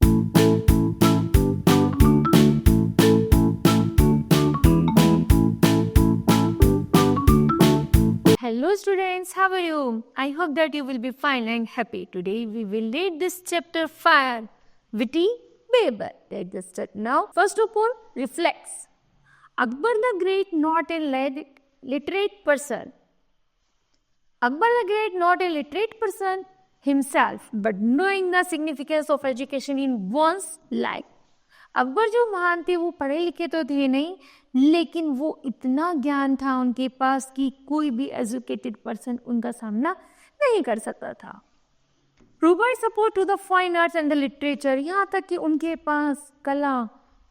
Hello students, how are you? I hope that you will be fine and happy. Today we will read this chapter 5, Witty Birbal. Let's start now. First of all, reflects. Akbar the Great not a literate person. Akbar the Great not a literate person himself, but knowing the significance of education in one's life. Akbar जो महान थे वो पढ़े लिखे तो थे नहीं, लेकिन वो इतना ज्ञान था उनके पास कि कोई भी एजुकेटेड पर्सन उनका सामना नहीं कर सकता था. Provide support to the fine arts and the literature. यहाँ तक कि उनके पास कला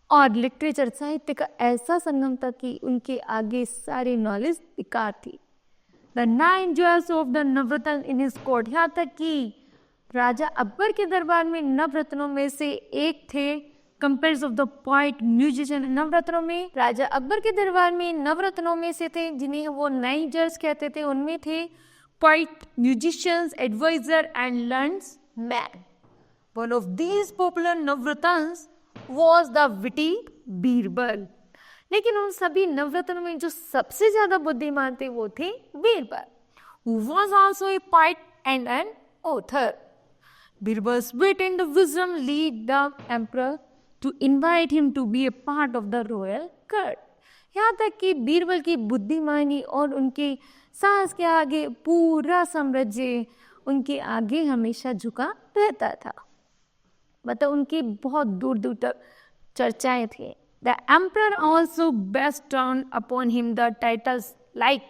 और लिटरेचर साहित्य का ऐसा संगम था कि उनके आगे सारी नॉलेज बेकार थी. The 9 jewels of the Navratna in his court. यहाँ तक कि राजा अकबर के दरबार में नवरत्नों में से एक थे. Compares of the poet musician. नवरत्नों में राजा अकबर के दरबार में नवरत्नों में से थे जिन्हें वो 9 jewels कहते थे. उनमें थे poet, musicians, adviser and learned man. One of these popular navratnas was the witty Birbal. लेकिन उन सभी नवरत्नों में जो सबसे ज्यादा बुद्धिमान थे वो थे Birbal, who was also a poet and an author. Birbal's wit and the wisdom lead the emperor to invite him to be a part of the royal court. यहाँ तक कि बीरबल की बुद्धिमानी और उनके साहस के आगे पूरा साम्राज्य उनके आगे हमेशा झुका रहता था. मतलब उनकी बहुत दूर दूर तक चर्चाएं थे. The emperor also bestowed upon him the titles like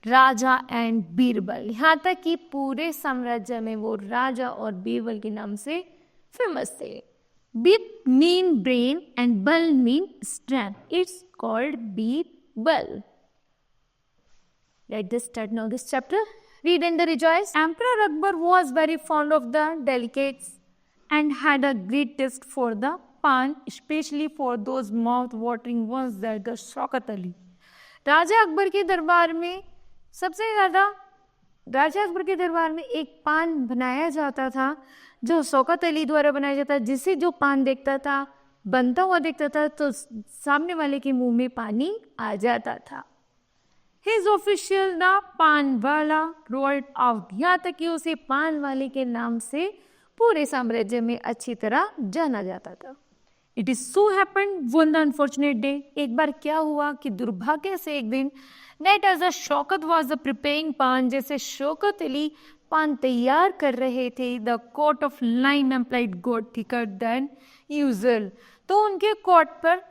Raja and Birbal. यहाँ तक कि पूरे साम्राज्य में वो राजा और बीरबल के नाम से फेमस थे. Bit mean brain and bal mean strength. It's called Birbal. Let us start now this chapter. Read and rejoice. Emperor Akbar was very fond of the delicates and had a great taste for the pan, especially for those mouth-watering ones that the Shaukat Ali. राजा अकबर के दरबार में सबसे ज़्यादा राजा अकबर के दरबार में एक पान बनाया जाता था जो शौकत अली द्वारा बनाया जाता, जिसे जो पान देखता था, बनता हुआ देखता था, तो सामने वाले के मुंह में पानी आ जाता था. His official द पान वाला rolled out. यहाँ तक कि उसे पान वाले के नाम से पूरे साम्राज्य में अच्छी तरह जाना जाता था. It is so happened one unfortunate day. एक बार क्या हुआ कि दुर्भाग्य से एक दिन that as a Shaukat was the preparing पान, जैसे शौकत अली पान तैयार कर रहे थे, the coat of lime employed got thicker than usual. तो उनके कोट पर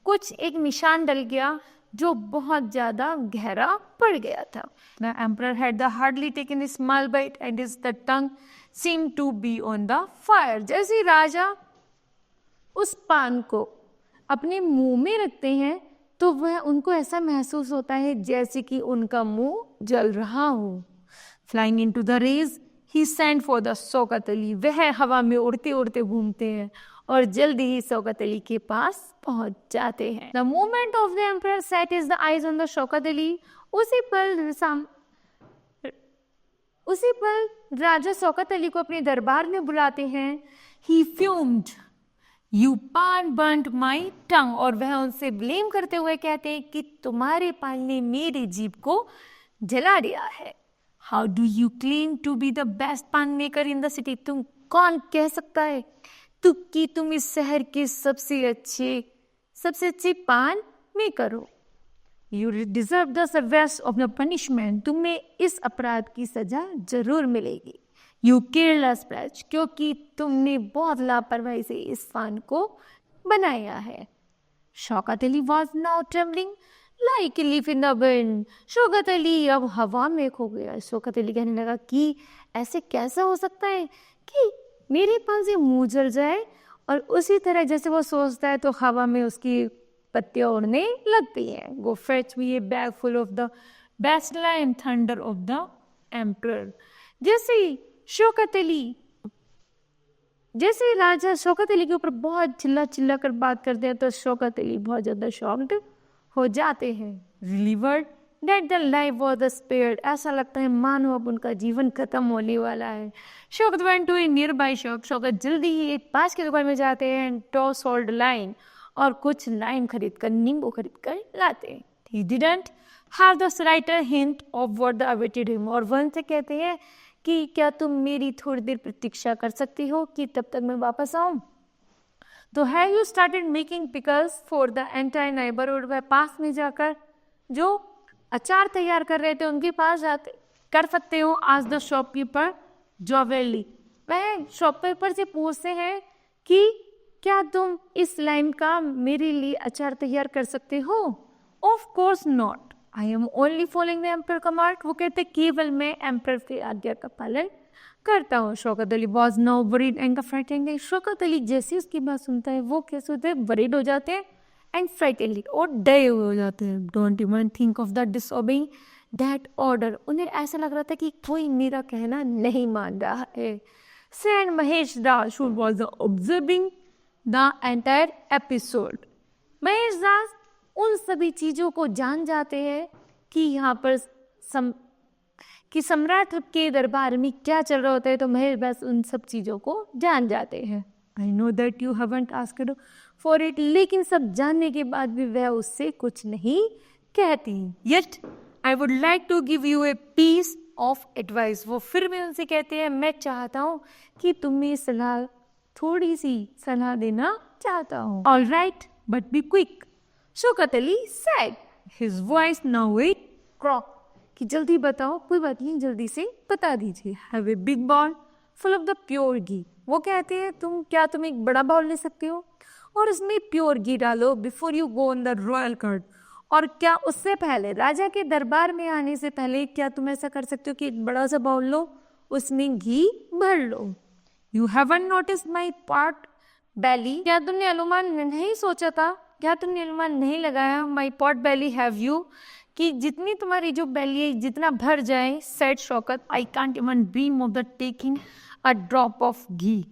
कुछ एक निशान डल गया जो बहुत ज्यादा गहरा पड़ गया था. The emperor had the hardly taken a small bite and his the tongue seemed to be on the fire. जैसे राजा उस पान को अपने मुंह में रखते हैं तो वह उनको ऐसा महसूस होता है जैसे कि उनका मुंह जल रहा हो. Flying into the rays, he sent for the Shaukat Ali. वह हवा में उड़ते उड़ते घूमते हैं और जल्दी ही शौकत अली के पास पहुंच जाते हैं. The moment of the emperor set his the eyes on the Shaukat Ali. उसी पल राजा शौकत अली को अपने दरबार में बुलाते हैं. He fumed. You pan burnt my tongue. और वह उनसे ब्लेम करते हुए कहते हैं कि तुम्हारे पान ने मेरी जीभ को जला दिया है. How do you claim to be the best pan maker in the city? तुम कौन कह सकता है कि तुम इस शहर के सबसे अच्छे पान मेकर हो. You deserve the severest of the punishment. तुम्हें इस अपराध की सजा जरूर मिलेगी. You careless wretch, क्योंकि तुमने बहुत लापरवाही से इस पान को बनाया है. Shaukat Ali was now trembling like a leaf in the wind. Shaukat Ali अब हवा में खो गया. शौकत अली कहने लगा कि ऐसे कैसा हो सकता है कि मेरे पास ये मुंह जल जाए. और उसी तरह जैसे वो सोचता है तो हवा में उसकी पत्तियां उड़ने लगती हैं. Go fetch me a bag full of the best and thunder of the emperor. जैसे राजा शौकत अली के ऊपर बहुत चिल्ला कर बात करते हैं तो शौकत अली बहुत ज़्यादा शॉक्ड हो जाते हैं. Relieved that the life was spared. ऐसा लगता है मानो अब उनका जीवन खत्म होने वाला है. Shaukat went to a nearby shop. Shaukat जल्दी ही एक पास की दुकान में जाते हैं and tow sold lime और कुछ लाइम खरीद कर नींबू खरीद कर लाते हैं. He didn't have the slightest hint of what the awaited him. और वन से कहते हैं कि क्या तुम मेरी थोड़ी देर प्रतीक्षा कर सकती हो कि तब तक मैं वापस आऊं. तो have you started making pickles for the entire neighbourhood. वह पास में जाकर जो अचार तैयार कर रहे थे उनके पास जाते कर सकते हो. आज द शॉपकीपर जोवेली. वह शॉपकीपर से पूछते हैं कि क्या तुम इस लाइम का मेरे लिए अचार तैयार कर सकते हो. Of course not, I am only following the emperor command. वो कहते केवल मैं एम्पर की आज्ञा का पालन करता हूँ. Shaukat Ali was now worried and frightened. Shaukat Ali जैसे उसकी बात सुनता है वो कैसे होते हैं, वरीड हो जाते हैं एंड फ्राइटेंड और डरे हुए हो जाते हैं. Don't even think of the disobeying that order. उन्हें ऐसा लग रहा था कि कोई मेरा कहना नहीं मान रहा है. Said Mahesh Das who was observing the entire episode. Mahesh Das उन सभी चीज़ों को जान जाते हैं कि यहाँ पर कि सम्राट के दरबार में क्या चल रहा होता है. तो महेश दास उन सब चीज़ों को जान जाते हैं. I know that you haven't asked for it. लेकिन सब जानने के बाद भी वह उससे कुछ नहीं कहती. Yet I would like to give you a piece of advice. वो फिर भी उनसे कहते हैं मैं चाहता हूँ कि तुम्हें सलाह थोड़ी सी सलाह देना चाहता हूँ. All right but be quick. Shaukat Ali said, his voice now a croak. कि जल्दी बताओ, कोई बात नहीं, जल्दी से बता दीजिए. Have a big bowl full of the pure ghee. वो कहते हैं तुम एक बड़ा बाउल ले सकते हो और उसमें प्योर घी डालो. Before you go on the royal court. और क्या उससे पहले राजा के दरबार में आने से पहले क्या तुम ऐसा कर सकते हो कि एक बड़ा सा बाउल लो, उसमें घी भर लो. You haven't noticed my pot belly. क्या तुमने अनुमान नहीं सोचा था, क्या तुमने अनुमान नहीं लगाया my pot belly have you, कि जितनी तुम्हारी जो बेली है जितना भर जाए. Said Shaukat I can't even dream of the taking a drop of ghee.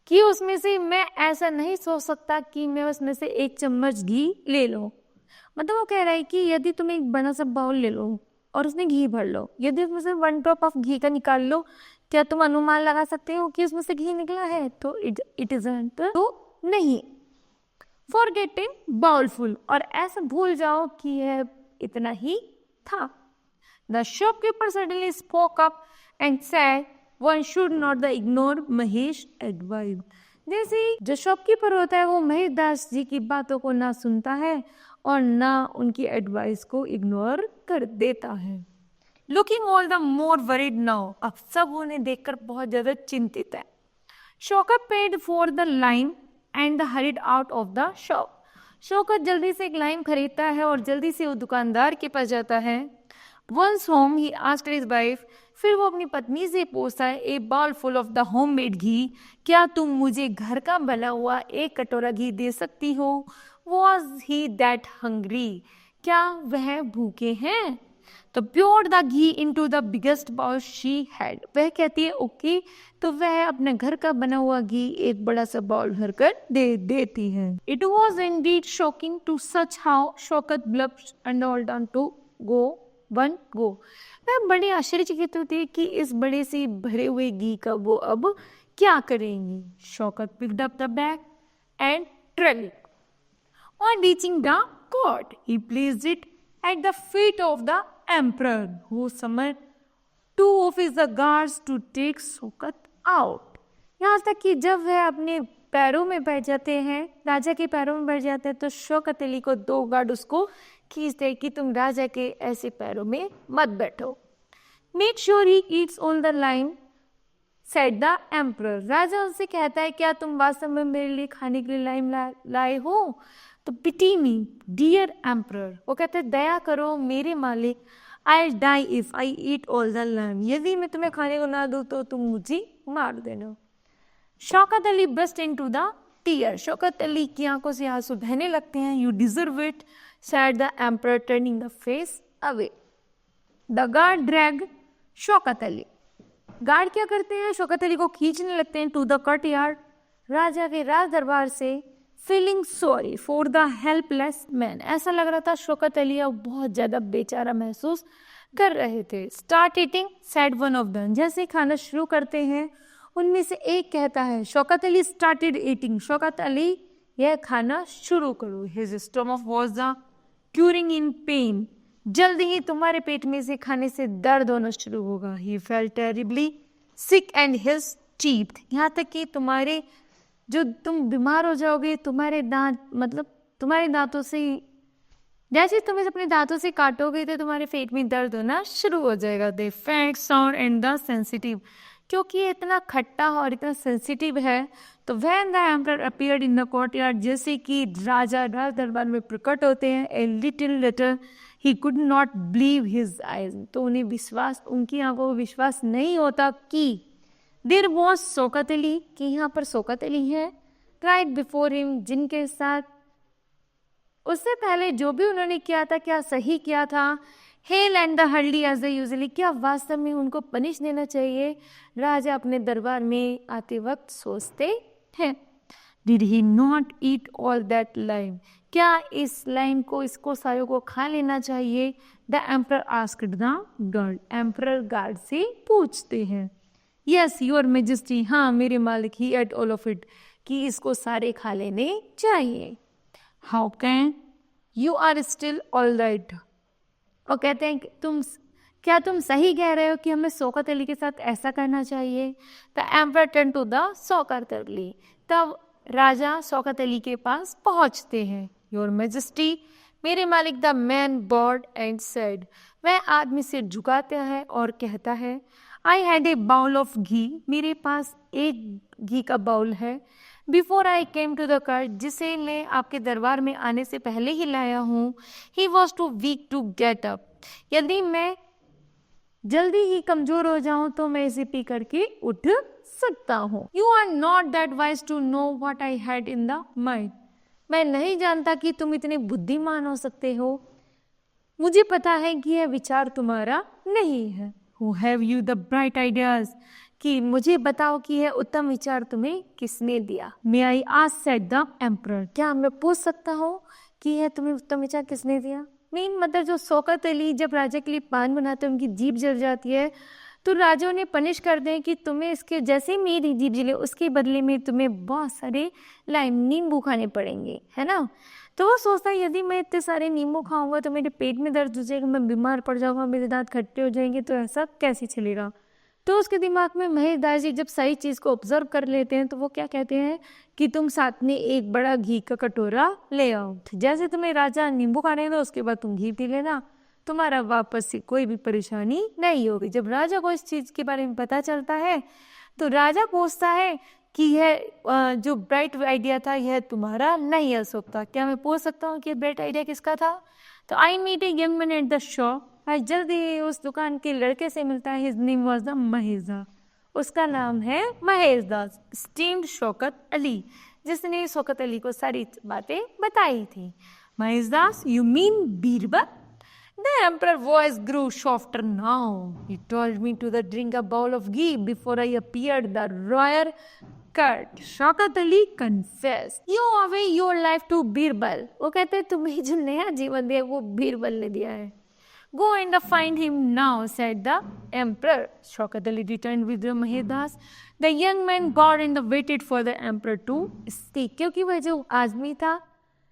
कि उसमें से मैं ऐसा नहीं सोच सकता कि मैं उसमें से एक चम्मच घी ले लो. मतलब वो कह रहा है कि यदि तुम एक बड़ा सा बाउल ले लो और उसमें घी भर लो, यदि उसमें से 1 ड्रॉप ऑफ घी का निकाल लो, क्या तुम अनुमान लगा सकते हो कि उसमें से घी निकला है. तो इट इजंट, तो नहीं. फॉरगेटिंग बाउलफुल, और ऐसा भूल जाओ कि यह इतना ही था. The shopkeeper suddenly spoke up and said one should not the ignore Mahesh advice. जैसे जो शॉपकीपर होता है वो महेश दास जी की बातों को ना सुनता है और ना उनकी एडवाइस को इग्नोर कर देता है. Looking all the more worried now. अब सब उन्हें देखकर बहुत ज्यादा चिंतित है. Shaukat paid for the lime and the horrid out of the shop. Shaukat जल्दी से एक लाइम खरीदता है और जल्दी से वो दुकानदार के पास जाता है. Once home he asked his wife. फिर वो अपनी पत्नी से पूछता है a bowl full of the homemade ghee. क्या तुम मुझे घर का बना हुआ एक कटोरा घी दे सकती हो. Was he that hungry. क्या वह भूखे हैं. तो pour the ghee into the biggest bowl she had. वह कहती है ओके. तो वह अपने घर का बना हुआ घी एक बड़ा सा बाउल भरकर दे देती है. It was indeed shocking to such how Shaukat gulps and all down to go one go. वह बड़ी आश्चर्यचकित होती है कि इस बड़े से भरे हुए घी का वो अब क्या करेंगी. Shaukat picked up the bag and trail. On reaching the court, he placed it at the feet of the emperor, who summoned 2 of his guards to take Shaukat out. यहाँ तक कि जब वह अपने पैरों में बैठ जाते हैं, राजा के पैरों में बैठ जाते हैं, तो शौकत अली को 2 गार्ड उसको खींचते हैं कि तुम राजा के ऐसे पैरों में मत बैठो. Make sure he eats all the lime, said the emperor. राजा उनसे कहता है क्या तुम वास्तव में मेरे लिए खाने के लिए लाइम लाए हो. तो पिटी मी डियर एम्परर. वो कहते हैं दया करो मेरे मालिक. I die if I eat all the lime. यदि मैं तुम्हें खाने को ना दूँ तो तुम मुझे मार देना. Shaukat Ali burst into the tear. Shaukat Ali की आंखों से आंसू बहने लगते हैं. You deserve it, said the emperor turning the face away. The guard dragged Shaukat Ali. Guard क्या करते हैं, शौकत अली को खींचने लगते हैं टू द कॉर्टयार्ड. राजा के राज दरबार से feeling sorry for the helpless man. ऐसा लग रहा था शौकत अली अब बहुत ज़्यादा बेचारा महसूस कर रहे थे। Start eating said one of them. जैसे खाना शुरू करते हैं उनमें से एक कहता है, शौकत अली स्टार्टेड ईटिंग। शौकत अली यह खाना शुरू करो। His stomach was the curing in pen. जल्दी ही तुम्हारे पेट में से खाने से दर्द होना शुरू होगा। He felt terribly sick and his teeth. यहाँ तक कि तुम्हारे जो तुम बीमार हो जाओगे, तुम्हारे दांत मतलब तुम्हारे दांतों से जैसे तुम इसे अपने दांतों से काटोगे तो तुम्हारे पेट में दर्द होना शुरू हो जाएगा। The fat sound and the sensitive. क्योंकि ये इतना खट्टा और इतना सेंसिटिव है तो when the emperor appeared in the courtyard, जैसे कि राजा राज दरबार में प्रकट होते हैं, a little later he could not believe his eyes. तो उन्हें विश्वास, उनकी आंखों को विश्वास नहीं होता कि देयर वॉज शौकत अली, कि यहाँ पर शौकत अली है, राइट बिफोर हिम, जिनके साथ उससे पहले जो भी उन्होंने किया था क्या सही किया था। Hell and the hurly as the usually. क्या वास्तव में उनको पनिश देना चाहिए, राजा अपने दरबार में आते वक्त सोचते हैं। Did he not eat all that lime. क्या इस लाइम को, इसको सारों को खा लेना चाहिए। The emperor asked the guard. Emperor guard से पूछते हैं। यस योर मेजेस्टी, हाँ मेरे मालिक, he ate all of it, कि इसको सारे खा लेने चाहिए। How can you are still all right. और कहते हैं क्या तुम सही कह रहे हो कि हमें शौकत अली के साथ ऐसा करना चाहिए। The emperor turn to the Shaukat Ali. तब राजा शौकत अली के पास पहुंचते हैं। योर मेजेस्टी, मेरे मालिक, the man bowed and said. वह आदमी सिर झुकाता है और कहता है, I had a bowl of ghee. मेरे पास एक घी का बाउल है। Before I came to the court, जिसे मैं आपके दरबार में आने से पहले ही लाया हूँ। He was too weak to get up. यदि मैं जल्दी ही कमजोर हो जाऊं तो मैं इसे पी करके उठ सकता हूँ। You are not that wise to know what I had in the mind. मैं नहीं जानता कि तुम इतने बुद्धिमान हो सकते हो। मुझे पता है कि यह विचार तुम्हारा नहीं है। Who have you the bright ideas? कि मुझे बताओ कि यह उत्तम विचार तुम्हें किसने दिया। May I ask, said the emperor? क्या मैं पूछ सकता हूँ कि यह तुम्हें उत्तम विचार किसने दिया। मेन मतलब जो शौकत अली जब राजा के लिए पान बनाते हैं उनकी जीभ जल जाती है तो राजा उन्हें पनिश कर दें कि तुम्हें इसके जैसे मेरी जीभ जले उसके बदले में तुम्हें बहुत सारे लाइम नींबू खाने पड़ेंगे, है ना। तो वो सोचता है यदि मैं इतने सारे नींबू खाऊंगा तो मेरे पेट में दर्द हो जाएगा, मैं बीमार पड़ जाऊंगा, मेरे दांत खट्टे हो जाएंगे, तो ऐसा कैसे चलेगा। तो उसके दिमाग में महेश दास जी जब सही चीज़ को ऑब्जर्व कर लेते हैं तो वो क्या कहते हैं कि तुम साथ में एक बड़ा घी का कटोरा ले आओ। जैसे तुम्हें राजा नींबू खाने दो उसके बाद तुम घी पी लेना, तुम्हारा वापस से कोई भी परेशानी नहीं होगी। जब राजा को इस चीज़ के बारे में पता चलता है तो राजा पूछता है कि यह जो ब्राइट आइडिया था यह तुम्हारा नहीं हो सकता। क्या मैं पूछ सकता हूँ कि ब्राइट आइडिया किसका था। तो I meet a young man at the shop. आज जल्दी ही उस दुकान के लड़के से मिलता है। His name was the Mahesh Das. उसका नाम है महेश दास, स्टीम्ड शौकत अली, जिसने शौकत अली को सारी बातें बताई थी। Mahesh Das, you mean Birbal. The emperor voice grew softer now. He told me to drink a bowl of ghee before I appeared the royal court. Shaukat Ali confessed. You owe your life to Birbal. वो कहते हैं तुम्हें जो नया जीवन दिया वो बीरबल ने दिया है। Go and find him now, said the emperor. Shaukat Ali returned with the Mahedas. The young man got and waited for the emperor to speak. क्योंकि वह जो आदमी था,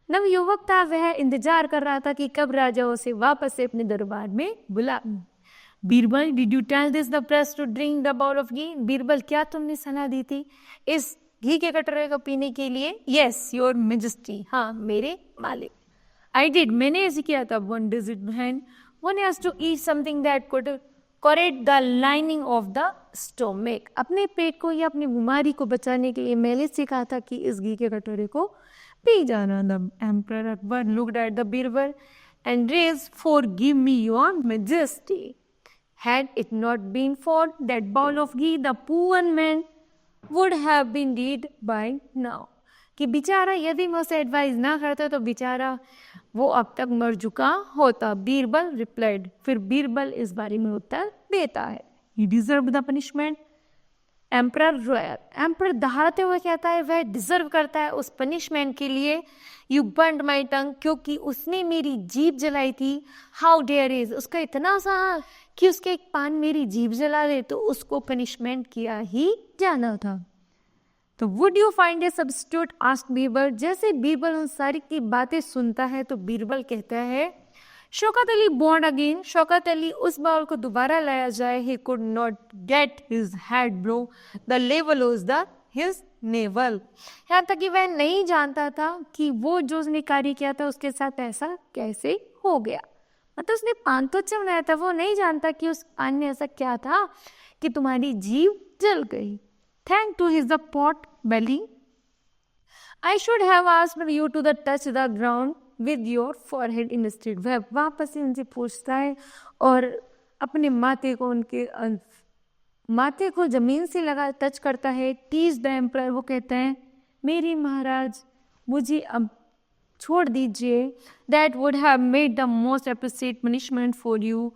नवयुवक था, वह इंतजार कर रहा था कि कब राजा उसे वापस से अपने दरबार में बुला। Birbal, did you tell this the press to drink the bowl of ghee. Birbal, क्या तुमने सलाह दी थी इस घी के कटोरे को पीने के लिए। यस योर मेजेस्टी, हाँ मेरे मालिक। आई डिड, मैंने ऐसे किया था। One does it hand, one has to eat something that could correct the lining of the stomach. अपने पेट को या अपनी बीमारी को बचाने के लिए मैंने सिखा था कि इस घी के कटोरे को पी जाना। The emperor Akbar looked at the Birbal and rage, forgive me your majesty. Had it not been for that bowl of ghee, the poor man would have been dead by now. कि बेचारा यदि मैं उसे एडवाइस ना करता तो बेचारा वो अब तक मर चुका होता। बीरबल रिप्लाइड, फिर बीरबल इस बारे में उत्तर देता है। He deserved the punishment emperor royal, emperor दहाड़ते हुए कहता है वह डिजर्व करता है उस पनिशमेंट के लिए। यू बर्न्ड माई टंग, क्योंकि उसने मेरी जीभ जलाई थी। हाउ डेयर इज, उसका इतना सा कि उसके एक पान मेरी जीभ जला दे, तो उसको पनिशमेंट किया ही जाना था। तो would you find A substitute, asked Birbal. जैसे बीरबल उन सारी की बातें सुनता है तो बीरबल कहता है शौकत अली बॉर्न अगेन, शौकत अली उस बॉल को दोबारा लाया जाए। ही could not get his head bro, the level was the his naval. यहाँ तक कि वह नहीं जानता था कि वो जो उसने कार्य किया था उसके साथ ऐसा कैसे हो गया। मतलब उसने पान तो अच्छा बनाया था, वो नहीं जानता कि उस पान में ऐसा क्या था कि तुम्हारी जीभ जल गई। Thank to his the pot belly, I should have asked you to the touch the ground with your forehead instead. वह वापस ही उनसे पूछता है और अपने माथे को उनके माथे को जमीन से लगा टच करता है। टीज द एम्परर, वो कहता है मेरी महाराज मुझे अब छोड़ दीजिए। That would have made the most appreciate punishment for you,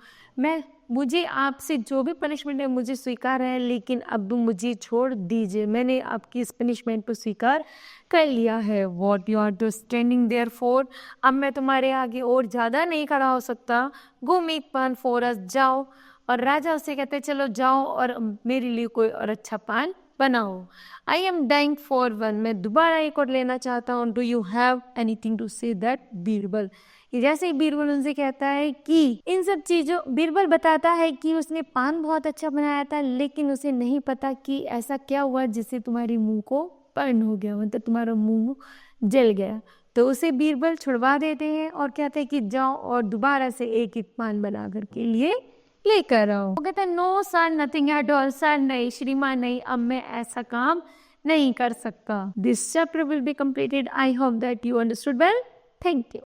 मुझे आपसे जो भी पनिशमेंट है मुझे स्वीकार है, लेकिन अब मुझे छोड़ दीजिए, मैंने आपकी इस पनिशमेंट को स्वीकार कर लिया है। What you are to standing there for, अब मैं तुम्हारे आगे और ज़्यादा नहीं खड़ा हो सकता। गो मेक पान फॉर अस, जाओ। और राजा उसे कहते चलो जाओ और मेरे लिए कोई और अच्छा पान बनाओ। I am dying for one, मैं दोबारा एक और लेना चाहता हूँ। Do you have anything to say that Birbal. जैसे ही बीरबल उनसे कहता है कि इन सब चीज़ों, बीरबल बताता है कि उसने पान बहुत अच्छा बनाया था, लेकिन उसे नहीं पता कि ऐसा क्या हुआ जिससे तुम्हारे मुंह को बर्न हो गया, मतलब तुम्हारा मुंह जल गया। तो उसे बीरबल छुड़वा देते हैं और कहते हैं कि जाओ और दोबारा से एक एक पान बना कर के लिए लेकर आओ। वो कहता है no sir, nothing at all, sir नहीं, श्रीमान नहीं, अब मैं ऐसा काम नहीं कर सकता। This chapter will be completed. I hope that you understood well. Thank you.